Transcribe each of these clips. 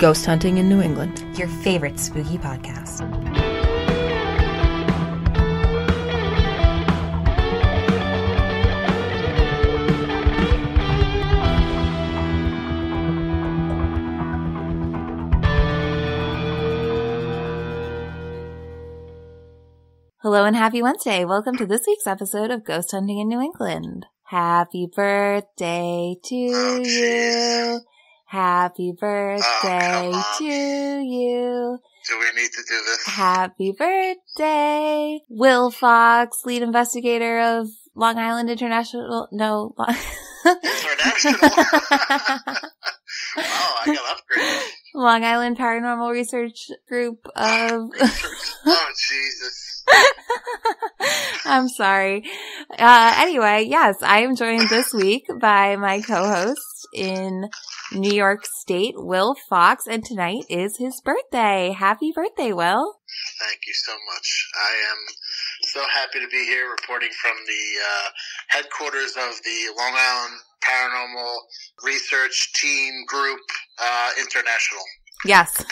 Ghost Hunting in New England, your favorite spooky podcast. Hello and happy Wednesday. Welcome to this week's episode of Ghost Hunting in New England. Happy birthday to you. Happy birthday to you. Do we need to do this? Happy birthday, Will Fox, lead investigator of Long Island International. No, International? Wow, I got upgraded. Long Island Paranormal Research Group of. Oh, Jesus. I'm sorry. Anyway, yes, I am joined this week by my co-host in New York State, Will Fox, and tonight is his birthday. Happy birthday, Will. Thank you so much. I am so happy to be here reporting from the headquarters of the Long Island Paranormal Research Team Group International. Yes.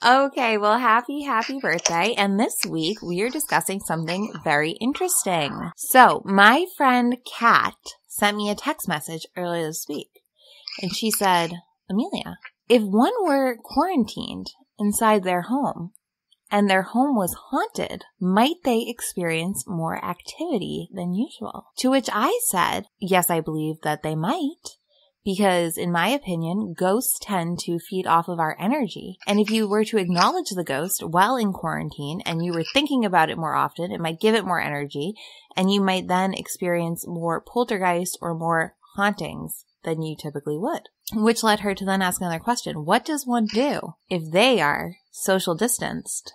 Okay, well, happy birthday. And this week we are discussing something very interesting. So my friend Kat sent me a text message earlier this week. And she said, Amelia, if one were quarantined inside their home and their home was haunted, might they experience more activity than usual? To which I said, yes, I believe that they might. Because, in my opinion, ghosts tend to feed off of our energy. And if you were to acknowledge the ghost while in quarantine and you were thinking about it more often, it might give it more energy, and you might then experience more poltergeist or more hauntings than you typically would. Which led her to then ask another question. What does one do if they are social distanced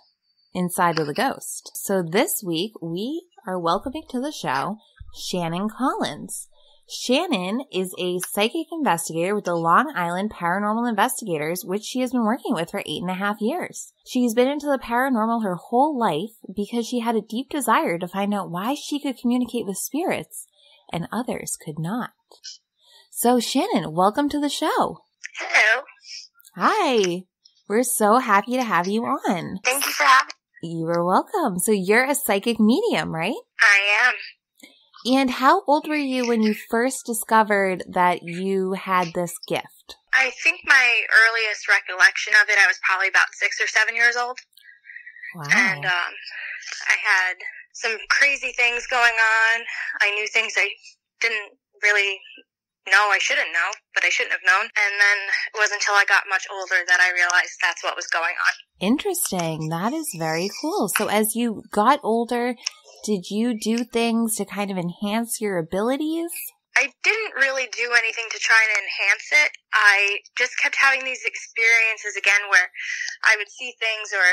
inside of the ghost? So this week, we are welcoming to the show Shannon Collins. Shannon is a psychic investigator with the Long Island Paranormal Investigators, which she has been working with for 8.5 years. She's been into the paranormal her whole life because she had a deep desire to find out why she could communicate with spirits and others could not. So Shannon, welcome to the show. Hello. Hi. We're so happy to have you on. Thank you for having me. You are welcome. So you're a psychic medium, right? I am. And how old were you when you first discovered that you had this gift? I think my earliest recollection of it, I was probably about 6 or 7 years old. Wow. And I had some crazy things going on. I knew things I didn't really know I shouldn't know, but I shouldn't have known. And then it wasn't until I got much older that I realized that's what was going on. Interesting. That is very cool. So as you got older, did you do things to kind of enhance your abilities? I didn't really do anything to try and enhance it. I just kept having these experiences again where I would see things or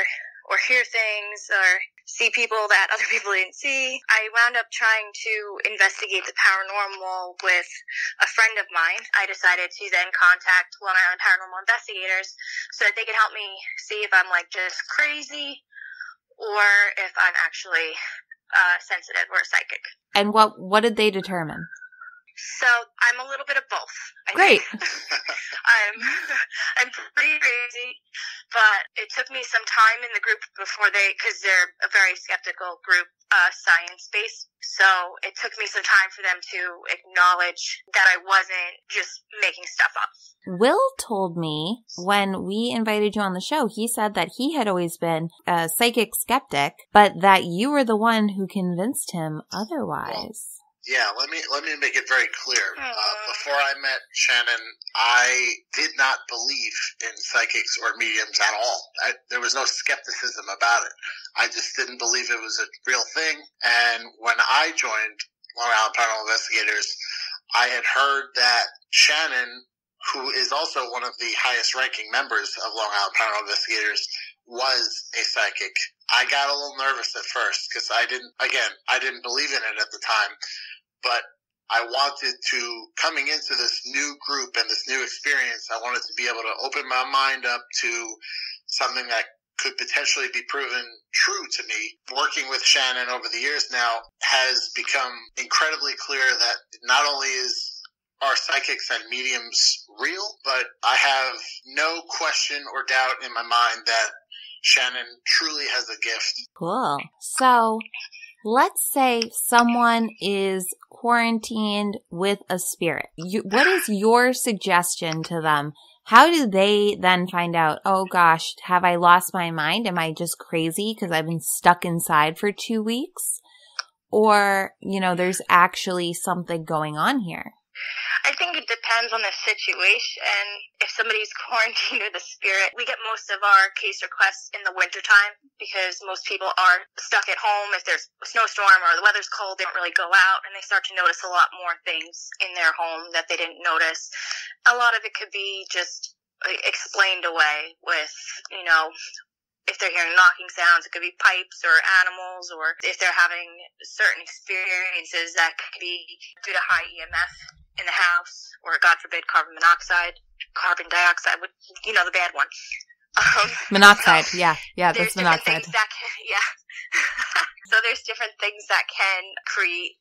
hear things or see people that other people didn't see. I wound up trying to investigate the paranormal with a friend of mine. I decided to then contact Long Island Paranormal Investigators so that they could help me see if I'm like just crazy or if I'm actually sensitive or psychic. And what did they determine? So I'm a little bit of both. Great. I'm pretty crazy, but it took me some time in the group before because they're a very skeptical group, science-based. So it took me some time for them to acknowledge that I wasn't just making stuff up. Will told me when we invited you on the show, he said that he had always been a psychic skeptic, but that you were the one who convinced him otherwise. Yeah, let me make it very clear. Before I met Shannon, I did not believe in psychics or mediums at all. There was no skepticism about it. I just didn't believe it was a real thing. And when I joined Long Island Paranormal Investigators, I had heard that Shannon, who is also one of the highest ranking members of Long Island Paranormal Investigators, was a psychic. I got a little nervous at first because I didn't believe in it at the time. But I wanted to, coming into this new group and this new experience, I wanted to be able to open my mind up to something that could potentially be proven true to me. Working with Shannon over the years now has become incredibly clear that not only are psychics and mediums real, but I have no question or doubt in my mind that Shannon truly has a gift. Cool. So let's say someone is quarantined with a spirit. What is your suggestion to them? How do they then find out, oh gosh, have I lost my mind? Am I just crazy because I've been stuck inside for 2 weeks? Or, there's actually something going on here? I think it depends on the situation. If somebody's quarantined with a spirit, we get most of our case requests in the wintertime because most people are stuck at home. If there's a snowstorm or the weather's cold, they don't really go out, and they start to notice a lot more things in their home that they didn't notice. A lot of it could be just explained away with, if they're hearing knocking sounds, it could be pipes or animals, or if they're having certain experiences that could be due to high EMF in the house, or God forbid, carbon dioxide, the bad one. Monoxide, yeah, that's monoxide. So there's different things that can create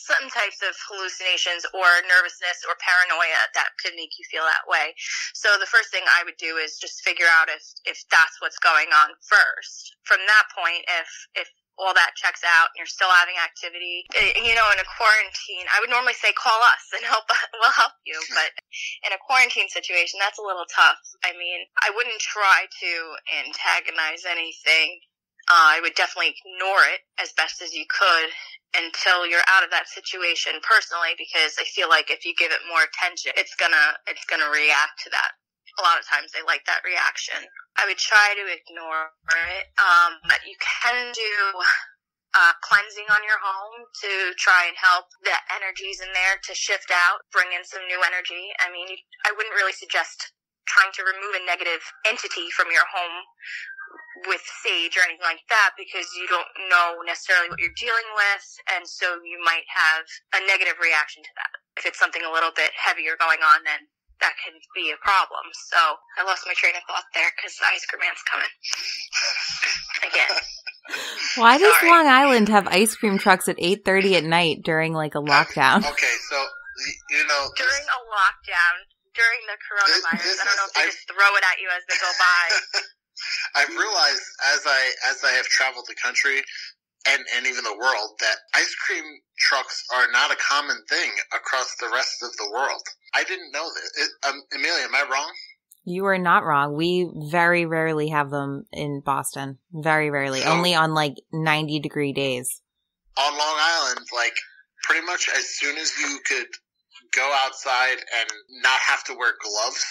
some types of hallucinations or nervousness or paranoia that could make you feel that way. So the first thing I would do is just figure out if that's what's going on first. From that point, if all that checks out and you're still having activity, in a quarantine, I would normally say call us and we'll help you. But in a quarantine situation, that's a little tough. I mean, I wouldn't try to antagonize anything. I would definitely ignore it as best as you could until you're out of that situation personally, because I feel like if you give it more attention, it's gonna react to that. A lot of times they like that reaction. I would try to ignore it. But you can do cleansing on your home to try and help the energies in there to shift out, bring in some new energy. I mean, I wouldn't really suggest trying to remove a negative entity from your home with sage or anything like that, because you don't know necessarily what you're dealing with, and so you might have a negative reaction to that. If it's something a little bit heavier going on, then that can be a problem. So I lost my train of thought there because the ice cream man's coming again. Why does Long Island have ice cream trucks at 8:30 at night during like a lockdown? Okay, so during a lockdown, during the coronavirus, I don't know if they just throw it at you as they go by. I've realized as I have traveled the country and even the world that ice cream trucks are not a common thing across the rest of the world. I didn't know this. Amelia, am I wrong? You are not wrong. We very rarely have them in Boston. Very rarely. So, only on like 90-degree days. On Long Island, like pretty much as soon as you could go outside and not have to wear gloves,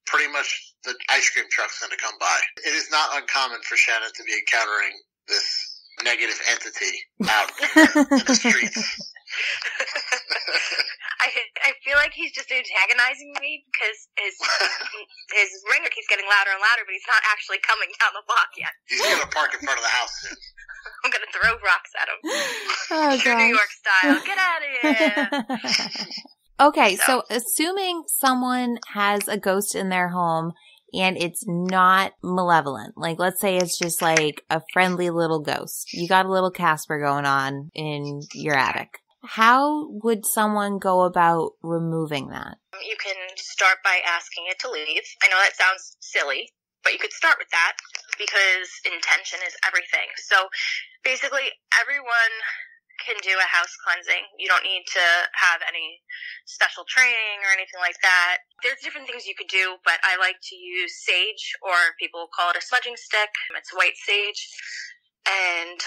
pretty much the ice cream truck's going to come by. It is not uncommon for Shannon to be encountering this negative entity out in the streets. I feel like he's just antagonizing me because his ringer keeps getting louder and louder, but he's not actually coming down the block yet. He's going to park in front of the house soon. I'm going to throw rocks at him. Oh, True New York style. Get out of here. Okay, so assuming someone has a ghost in their home and it's not malevolent, like let's say it's just like a friendly little ghost. You got a little Casper going on in your attic. How would someone go about removing that? You can start by asking it to leave. I know that sounds silly, but you could start with that because intention is everything. So basically everyone can do a house cleansing. You don't need to have any special training or anything like that. There's different things you could do, but I like to use sage, or people call it a smudging stick. It's white sage, and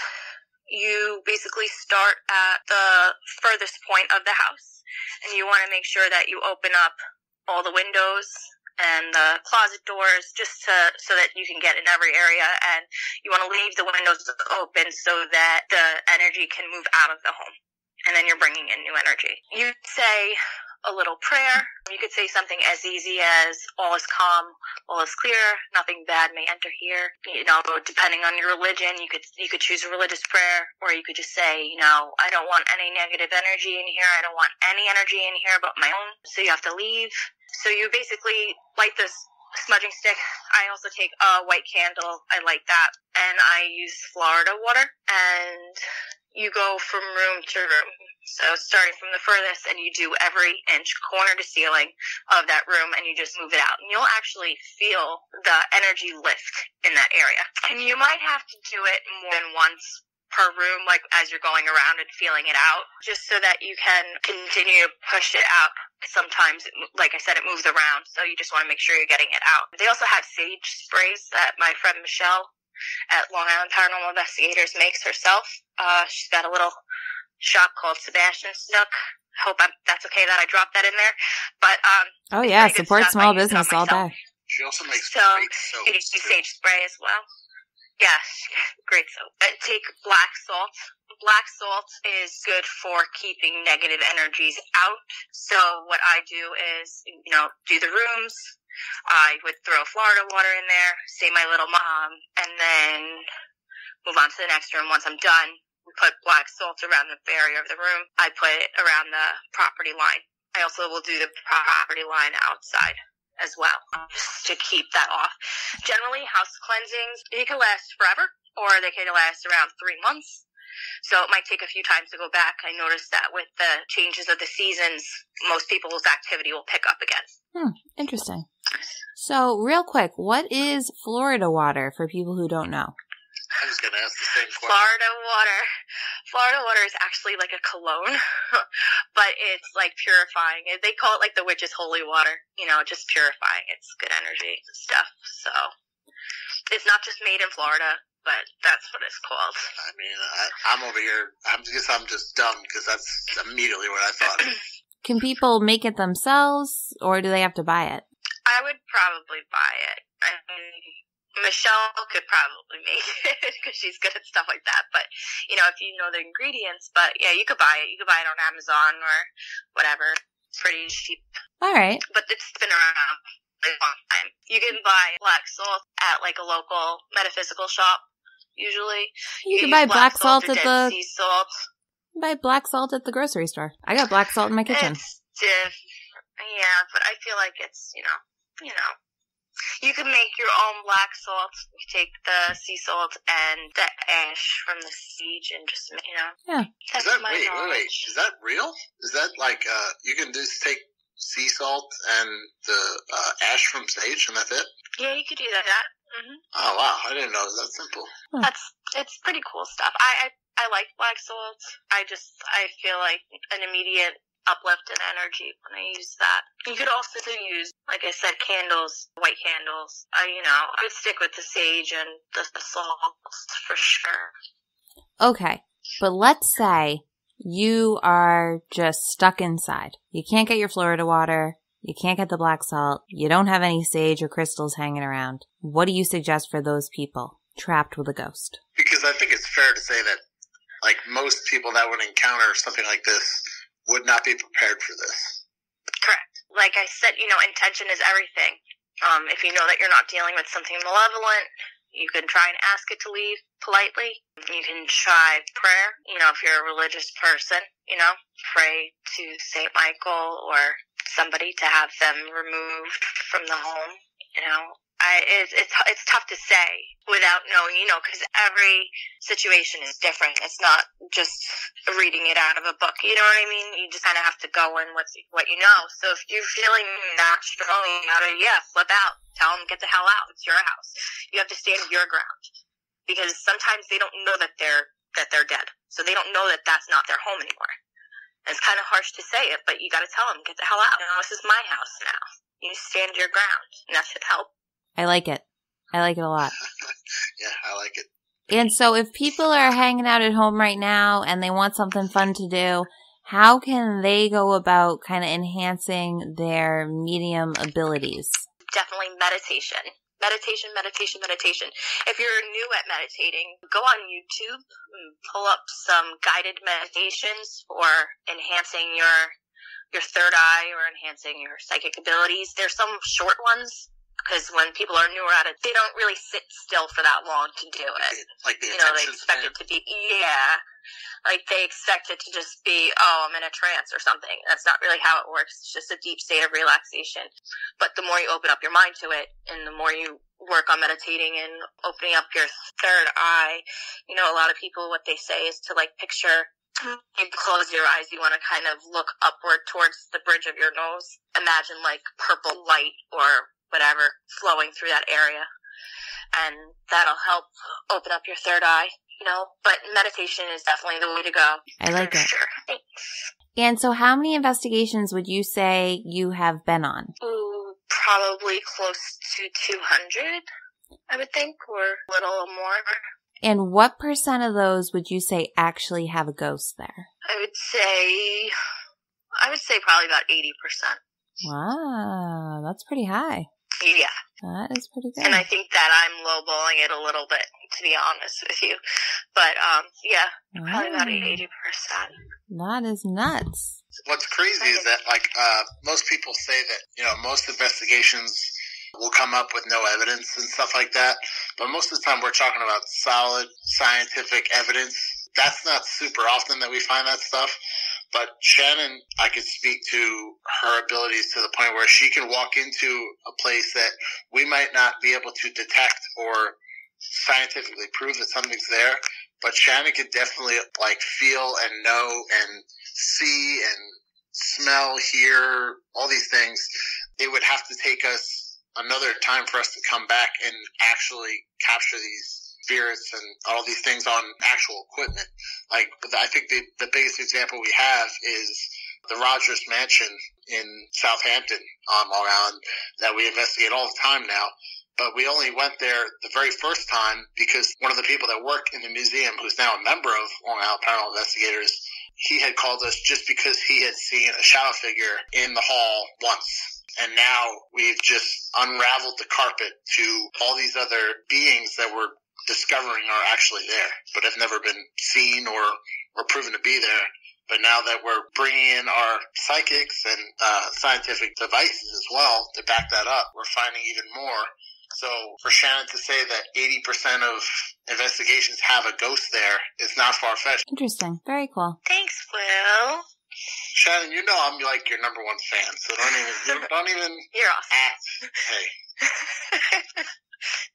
you basically start at the furthest point of the house, and you want to make sure that you open up all the windows and the closet doors just so that you can get in every area, and you want to leave the windows open so that the energy can move out of the home, and then you're bringing in new energy. You'd say a little prayer. You could say something as easy as all is calm, all is clear, nothing bad may enter here. Depending on your religion, you could choose a religious prayer, or you could just say, I don't want any negative energy in here. I don't want any energy in here but my own. So you have to leave. So you basically light this smudging stick. I also take a white candle. I light that. And I use Florida water. And you go from room to room. So starting from the furthest, and you do every inch, corner to ceiling of that room, and you just move it out. And you'll actually feel the energy lift in that area. And you might have to do it more than once per room, like as you're going around and feeling it out, just so that you can continue to push it out. Sometimes, like I said, it moves around, so you just want to make sure you're getting it out. They also have sage sprays that my friend Michelle at Long Island Paranormal Investigators makes herself. She's got a little shop called Sebastian's Nook. Hope that's okay that I dropped that in there. But oh yeah, support small business all day. She also makes so great soap. You can use sage spray as well. Yes, great soap. Take black salt. Black salt is good for keeping negative energies out. So what I do is, do the rooms. I would throw Florida water in there, say my little mom, and then move on to the next room. Once I'm done, we put black salt around the barrier of the room. I put it around the property line. I also will do the property line outside as well, just to keep that off. Generally, house cleansings, they can last forever, or they can last around 3 months. So it might take a few times to go back. I noticed that with the changes of the seasons, most people's activity will pick up again. Interesting. So, real quick, what is Florida water for people who don't know? I was going to ask the same question. Florida water is actually like a cologne, but it's like purifying. They call it like the witch's holy water, just purifying. It's good energy and stuff. So it's not just made in Florida, but that's what it's called. I mean, I'm over here. I guess I'm just dumb because that's immediately what I thought. Can people make it themselves, or do they have to buy it? I would probably buy it. I mean, Michelle could probably make it because she's good at stuff like that. But, if you know the ingredients, but yeah, you could buy it. You could buy it on Amazon or whatever. It's pretty cheap. All right. But it's been around a long time. You can buy black salt at like a local metaphysical shop, usually. You can buy black salt at the sea salt. Buy black salt at the grocery store. I got black salt in my kitchen. Yeah, but I feel like it's, you can make your own black salt. You take the sea salt and the ash from the sage and just, Yeah. Is that, wait, is that real? Is that like, you can just take sea salt and the ash from sage and that's it? Yeah, you could do that. Mm-hmm. Oh, wow. I didn't know it was that simple. Huh. It's pretty cool stuff. I like black salt. I feel like an immediate uplift in energy when I use that. You could also use, like I said, candles, white candles. I would stick with the sage and the salt for sure. Okay, but let's say you are just stuck inside. You can't get your Florida water. You can't get the black salt. You don't have any sage or crystals hanging around. What do you suggest for those people trapped with a ghost? Because I think it's fair to say that, like, most people that would encounter something like this would not be prepared for this. Correct. Like I said, intention is everything. If you know that you're not dealing with something malevolent, you can try and ask it to leave politely. You can try prayer. If you're a religious person, pray to St. Michael or somebody to have them removed from the home. It's tough to say without knowing, because every situation is different. It's not just reading it out of a book, you know what I mean? You just kind of have to go in with what you know. So if you're feeling that strongly, you gotta, flip out. Tell them, get the hell out. It's your house. You have to stand your ground. Because sometimes they don't know that they're dead. So they don't know that that's not their home anymore. And it's kind of harsh to say it, but you gotta tell them, get the hell out. This is my house now. You stand your ground, and that should help. I like it. I like it a lot. Yeah, I like it. And so if people are hanging out at home right now and they want something fun to do, how can they go about kind of enhancing their medium abilities? Definitely meditation. Meditation. If you're new at meditating, go on YouTube and pull up some guided meditations for enhancing your third eye or enhancing your psychic abilities. There's some short ones. Because when people are newer at it, they don't really sit still for that long to do it. Like the they expect it to be, like they expect it to just be, I'm in a trance or something. That's not really how it works. It's just a deep state of relaxation. But the more you open up your mind to it, and the more you work on meditating and opening up your third eye, a lot of people, what they say is to like picture You close your eyes, you want to kind of look upward towards the bridge of your nose. Imagine like purple light or whatever flowing through that area. And that'll help open up your third eye, you know. But meditation is definitely the way to go. I like it. Sure. Thanks. And so how many investigations would you say you have been on? Ooh, probably close to 200, I would think, or a little more. And what % of those would you say actually have a ghost there? I would say probably about 80%. Wow, that's pretty high. Yeah. That is pretty good. And I think that I'm lowballing it a little bit, to be honest with you. But, yeah, probably about 80%. That is nuts. What's crazy is that, like, most people say that, you know, most investigations will come up with no evidence and stuff like that. But most of the time we're talking about solid scientific evidence. That's not super often that we find that stuff. But Shannon, I could speak to her abilities to the point where she can walk into a place that we might not be able to detect or scientifically prove that something's there. But Shannon could definitely, like, feel and know and see and smell, hear, all these things. It would have to take us another time for us to come back and actually capture these spirits and all these things on actual equipment. Like, I think the biggest example we have is the Rogers Mansion in Southampton on Long Island that we investigate all the time now. But we only went there the very first time because one of the people that work in the museum, who's now a member of Long Island Paranormal Investigators, he had called us just because he had seen a shadow figure in the hall once. And now we've just unraveled the carpet to all these other beings that we're discovering are actually there, but have never been seen or proven to be there. But now that we're bringing in our psychics and scientific devices as well to back that up, we're finding even more. So for Shannon to say that 80% of investigations have a ghost there is not far-fetched. Interesting. Very cool. Thanks, Will. Shannon, you know I'm like your number one fan, so don't even You're awesome. act. Hey.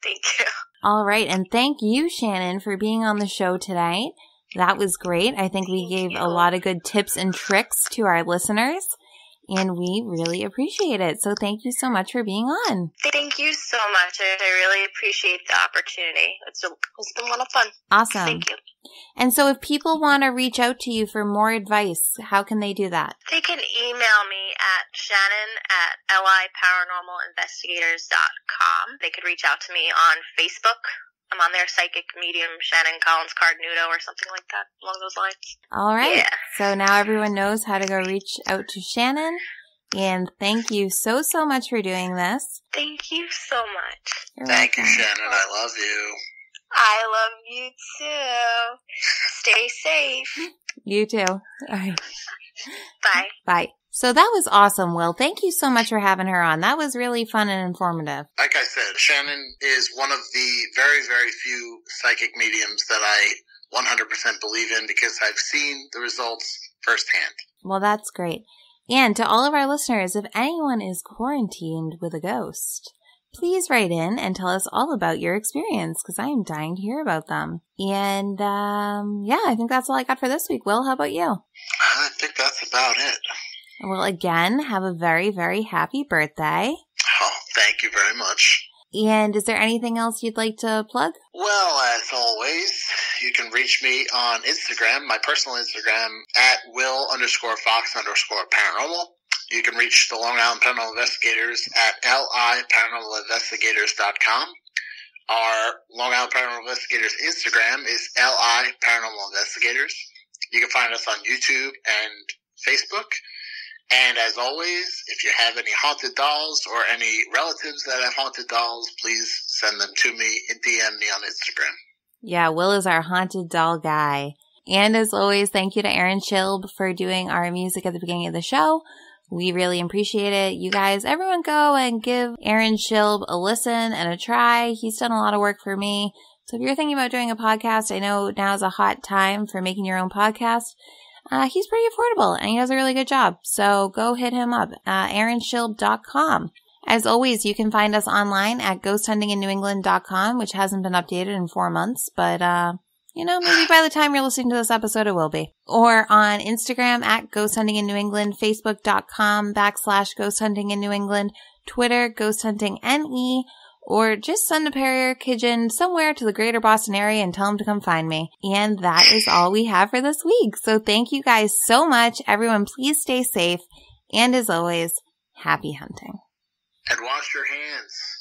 Thank you. All right. And thank you, Shannon, for being on the show today. That was great. I think we gave a lot of good tips and tricks to our listeners, and we really appreciate it. So thank you so much for being on. Thank you so much. I really appreciate the opportunity. It's been a lot of fun. Awesome. Thank you. And so if people want to reach out to you for more advice, how can they do that? They can email me at shannon@liParanormalInvestigators.com. They could reach out to me on Facebook. I'm on there, Psychic Medium Shannon Collins Cardnudo or something like that, along those lines. All right. Yeah. So now everyone knows how to go reach out to Shannon. And thank you so much for doing this. Thank you so much. You're Thank you, welcome. Shannon. I love you. I love you too. Stay safe. You too. All right. Bye. Bye. So that was awesome, Will. Thank you so much for having her on. That was really fun and informative. Like I said, Shannon is one of the very, very few psychic mediums that I 100% believe in because I've seen the results firsthand. Well, that's great. And to all of our listeners, if anyone is quarantined with a ghost, please write in and tell us all about your experience because I am dying to hear about them. And yeah, I think that's all I got for this week. Will, how about you? I think that's about it. Well, again, have a very, very happy birthday. Oh, thank you very much. And is there anything else you'd like to plug? Well, as always, you can reach me on Instagram, my personal Instagram, at Will_Fox_paranormal. You can reach the Long Island Paranormal Investigators at LIParanormalinvestigators.com. Our Long Island Paranormal Investigators Instagram is LI Paranormal Investigators. You can find us on YouTube and Facebook. And as always, if you have any haunted dolls or any relatives that have haunted dolls, please send them to me and DM me on Instagram. Yeah, Will is our haunted doll guy. And as always, thank you to Aaron Schilb for doing our music at the beginning of the show. We really appreciate it. You guys, everyone go and give Aaron Schilb a listen and a try. He's done a lot of work for me. So if you're thinking about doing a podcast, I know now is a hot time for making your own podcast. He's pretty affordable and he does a really good job. So go hit him up, aaronschilb.com. As always, you can find us online at ghosthuntinginnewengland.com, which hasn't been updated in 4 months, but You know, maybe by the time you're listening to this episode, it will be. Or on Instagram at Ghost Hunting in New England, Facebook.com/Ghost Hunting in New England, Twitter, Ghost Hunting NE, or just send a Perrier pigeon somewhere to the greater Boston area and tell them to come find me. And that is all we have for this week. So thank you guys so much. Everyone, please stay safe. And as always, happy hunting. And wash your hands.